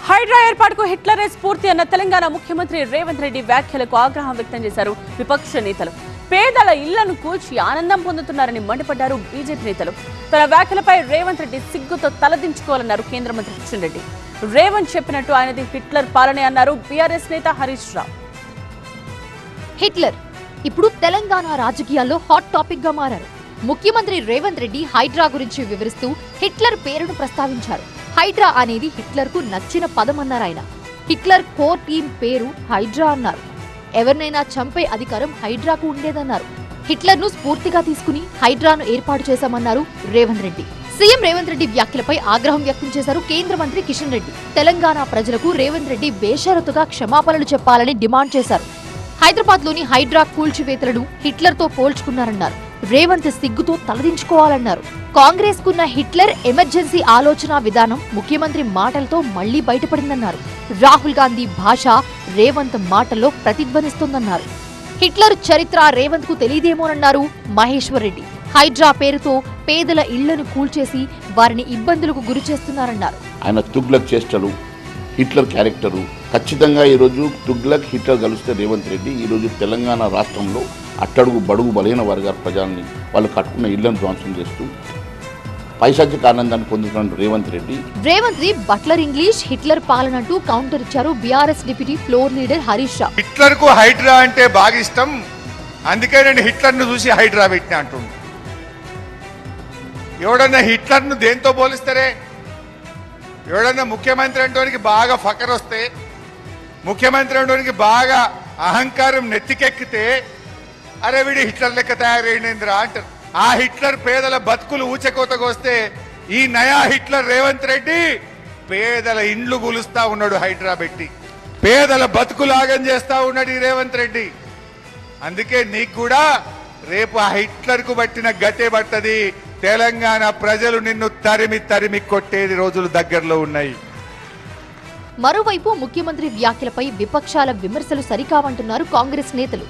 హైడ్రా ఏర్పాటుకు హిట్లరే స్ఫూర్తి అన్న తెలంగాణ ముఖ్యమంత్రి రేవంత్ రెడ్డి వ్యాఖ్యలకు ఆగ్రహం వ్యక్తం చేశారు విపక్ష నేతలు. పేదల ఇళ్లను కూల్చి ఆనందం పొందుతున్నారని మండిపడ్డారు బీజేపీ నేతలు. తన వ్యాఖ్యలపై రేవంత్ రెడ్డి సిగ్గుతో తలదించుకోవాలన్నారు కేంద్ర మంత్రి కిషన్ రెడ్డి. రేవంత్ చెప్పినట్టు ఆయనది హిట్లర్ పాలనే అన్నారు బీఆర్ఎస్ నేత హరీష్ రావు. హిట్లర్ ఇప్పుడు తెలంగాణ రాజకీయాల్లో హాట్ టాపిక్ గా మారారు. ముఖ్యమంత్రి రేవంత్ రెడ్డి హైడ్రా గురించి వివరిస్తూ హిట్లర్ పేరును ప్రస్తావించారు. హైడ్రా అనేది హిట్లర్ కు నచ్చిన పదం అన్నారు ఆయన. హిట్లర్ కోర్ టీం పేరు హైడ్రా అన్నారు. ఎవరినైనా చంపే అధికారం హైడ్రాకు ఉండేదన్నారు. హిట్లర్ ను స్ఫూర్తిగా తీసుకుని హైడ్రాను ఏర్పాటు చేశామన్నారు రేవంత్ రెడ్డి. సీఎం రేవంత్ రెడ్డి వ్యాఖ్యలపై ఆగ్రహం వ్యక్తం చేశారు కేంద్ర మంత్రి కిషన్ రెడ్డి. తెలంగాణ ప్రజలకు రేవంత్ రెడ్డి బేషరతుగా క్షమాపణలు చెప్పాలని డిమాండ్ చేశారు. హైదరాబాద్ లోని హైడ్రా కూల్చివేతలను హిట్లర్ తో పోల్చుకున్నారన్నారు. రేవంత్ సిగ్గుతో తలదించుకోవాలన్నారు. కాంగ్రెస్ కున్న హిట్లర్ ఎమర్జెన్సీ ఆలోచన విధానం ముఖ్యమంత్రి మాటలతో మళ్లీ బయటపడిందన్నారు. రాహుల్ గాంధీ భాష రేవంత్ మాటల్లో ప్రతిధ్వనిస్తోందన్నారు. హిట్లర్ చరిత్ర రేవంత్ కు తెలియదేమోనన్నారు మహేశ్వర్ రెడ్డి. హైడ్రా పేరుతో పేదల ఇళ్లను కూల్చేసి వారిని ఇబ్బందులకు గురి చేస్తున్నారన్నారు. ఆయన తుగ్లక్ చేష్టలు, హిట్లర్ క్యారెక్టరు ఖచ్చితంగా ఈరోజు తుగ్లక్ హిట్లర్ కలిస్తే రేవంత్ రెడ్డి ఈరోజు తెలంగాణ రాష్ట్రంలో అట్టడుగు బడుగు బలైన వర్గాల ప్రజల్ని వాళ్ళు కట్టుకున్న ఇళ్లను ధ్వంసం చేస్తూ పైశాచిక ఆనందాన్ని పొందుతున్న Revanth Reddy. Butler English Hitler పాలనంటూ కౌంటర్ ఇచ్చారు BRS deputy floor leader Harish Rao. Hitler కు హైడ్రా అంటే బాగా ఇష్టం, అందుకే నేను హిట్లర్ ను చూసి హైడ్రా పెట్టినా అంటుండు. ఎవడన్నా హిట్లర్ ను దేంతో పోలిస్తారే? ఎవడన్నా ముఖ్యమంత్రి అంటోనికి బాగా ఫకర్ వస్తే, ముఖ్యమంత్రి అంటోనికి బాగా అహంకారం నెత్తికెక్కితే అరే వీడి హిట్లర్ లెక్క తయారైందిరా అంటారు. ఆ హిట్లర్ పేదల బతుకులు ఊచకోతకొస్తే ఈ నయా హిట్లర్ రేవంత్ రెడ్డి పేదల ఇండ్లు గులుస్తా ఉన్నాడు హైడ్రా పెట్టి. పేదల బతుకులాగం చేస్తా ఉన్నాడు ఈ రేవంత్ రెడ్డి. అందుకే నీకు కూడా రేపు ఆ హిట్లర్ కు బట్టిన గతే పట్టది. తెలంగాణ ప్రజలు నిన్ను తరిమి తరిమి కొట్టేది రోజులు దగ్గరలో ఉన్నాయి. మరోవైపు ముఖ్యమంత్రి వ్యాఖ్యలపై విపక్షాల విమర్శలు సరికావంటున్నారు కాంగ్రెస్ నేతలు.